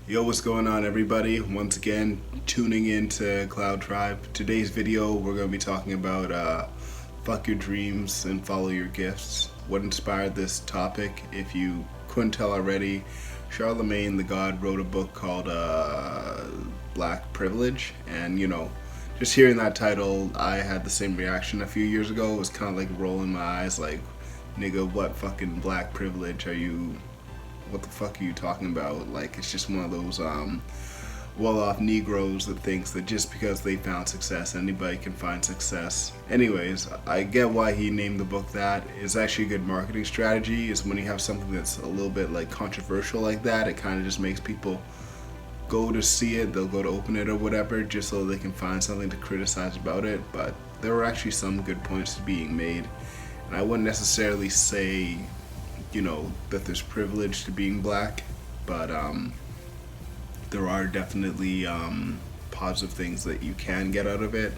Yo, what's going on, everybody? Once again, tuning in to Cloud Tribe. Today's video, we're going to be talking about fuck your dreams and follow your gifts. What inspired this topic? If you couldn't tell already, Charlamagne the God wrote a book called Black Privilege, and just hearing that title, I had the same reaction a few years ago. It was kind of like rolling my eyes, like, nigga, what fucking black privilege are you? What the fuck are you talking about? Like, it's just one of those well-off Negroes that thinks that just because they found success, anybody can find success. Anyways, I get why he named the book that. It's actually a good marketing strategy. Is when you have something that's a little bit like controversial like that, it kind of just makes people go to see it. They'll go to open it or whatever, just so they can find something to criticize about it. But there were actually some good points being made, and I wouldn't necessarily say that there's privilege to being black, but there are definitely positive things that you can get out of it.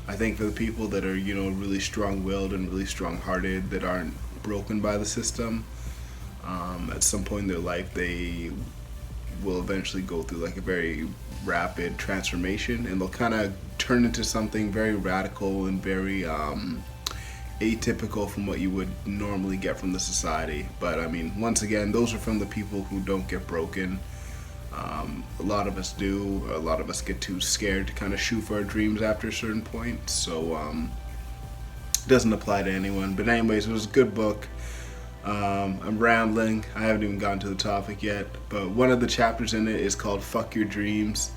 I think for the people that are really strong-willed and really strong-hearted, that aren't broken by the system, at some point in their life they will eventually go through like a very rapid transformation, and they'll kind of turn into something very radical and very atypical from what you would normally get from the society. But I mean, once again, those are from the people who don't get broken. A lot of us do. A lot of us get too scared to kind of shoot for our dreams after a certain point. So it doesn't apply to anyone. But anyways, it was a good book. I'm rambling. I haven't even gotten to the topic yet. But one of the chapters in it is called "Fuck Your Dreams,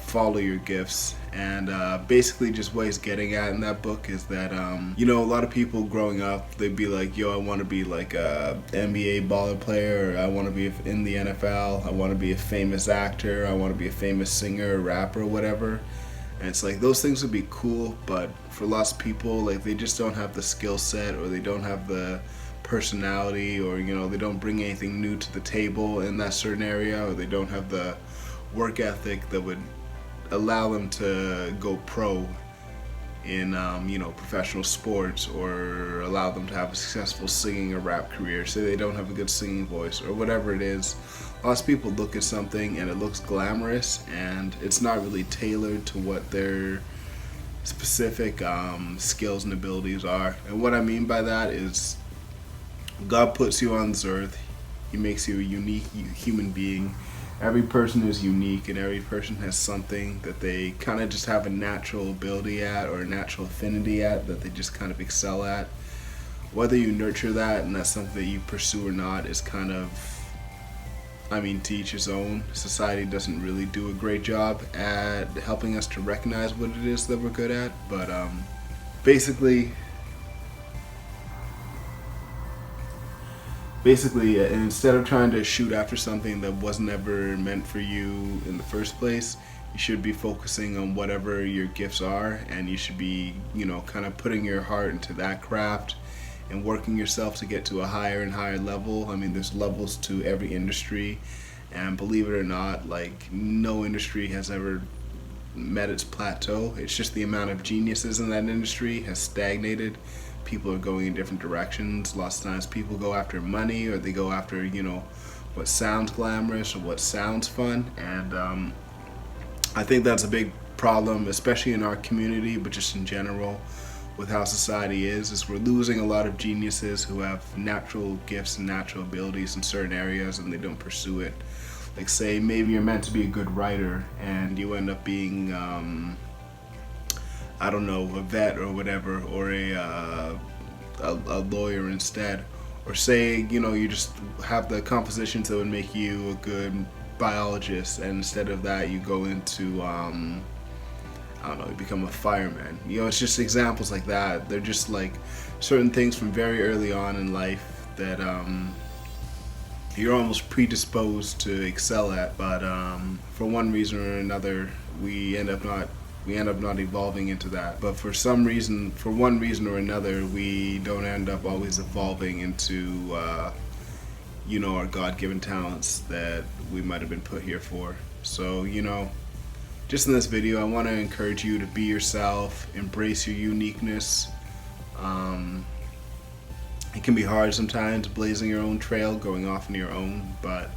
Follow Your Gifts." And basically just what he's getting at in that book is that a lot of people growing up, they'd be like, yo, I want to be like a NBA baller player, or I want to be in the NFL, I want to be a famous actor, I want to be a famous singer or rapper or whatever. And it's like, those things would be cool, but for lots of people, like, they just don't have the skill set, or they don't have the personality, or they don't bring anything new to the table in that certain area, or they don't have the work ethic that would allow them to go pro in professional sports, or allow them to have a successful singing or rap career. Say they don't have a good singing voice or whatever it is. Lots of people look at something and it looks glamorous, and it's not really tailored to what their specific skills and abilities are. And what I mean by that is, God puts you on this earth. He makes you a unique human being. Every person is unique, and every person has something that they kind of just have a natural ability at, or a natural affinity at, that they just kind of excel at. Whether you nurture that and that's something that you pursue or not is kind of, to each his own. Society doesn't really do a great job at helping us to recognize what it is that we're good at, but basically, instead of trying to shoot after something that was never meant for you in the first place, you should be focusing on whatever your gifts are, and you should be, kind of putting your heart into that craft and working yourself to get to a higher and higher level. There's levels to every industry, and believe it or not, like, no industry has ever met its plateau. It's just the amount of geniuses in that industry has stagnated. People are going in different directions. Lots of times people go after money, or they go after what sounds glamorous or what sounds fun. And I think that's a big problem, especially in our community, but just in general with how society is we're losing a lot of geniuses who have natural gifts and natural abilities in certain areas, and they don't pursue it. Like, say maybe you're meant to be a good writer and you end up being I don't know, a vet or whatever, or a lawyer instead. Or say, you just have the compositions that would make you a good biologist, and instead of that you go into, you become a fireman. It's just examples like that. They're just like certain things from very early on in life that you're almost predisposed to excel at, but for one reason or another, we end up not evolving into that. But for one reason or another, we don't end up always evolving into our God-given talents that we might have been put here for. So just in this video, I want to encourage you to be yourself, embrace your uniqueness. It can be hard sometimes blazing your own trail, going off on your own, but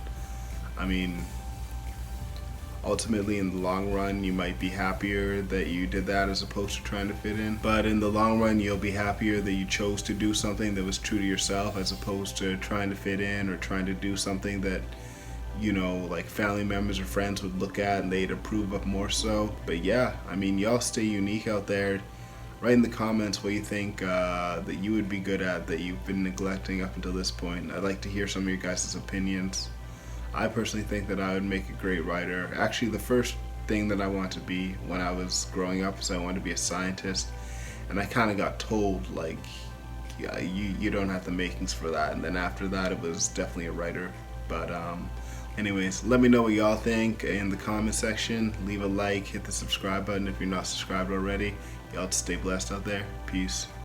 ultimately in the long run you might be happier that you did that as opposed to trying to fit in. But in the long run you'll be happier that you chose to do something that was true to yourself as opposed to trying to fit in or trying to do something that, you know, like family members or friends would look at and they'd approve of more so. But yeah, I mean, y'all stay unique out there. Write in the comments what you think that you would be good at that you've been neglecting up until this point. I'd like to hear some of your guys' opinions. I personally think that I would make a great writer. Actually, the first thing that I wanted to be when I was growing up is I wanted to be a scientist, and I kind of got told like, yeah, you don't have the makings for that. And then after that, it was definitely a writer. But anyways, let me know what y'all think in the comment section. Leave a like, hit the subscribe button if you're not subscribed already. Y'all stay blessed out there. Peace.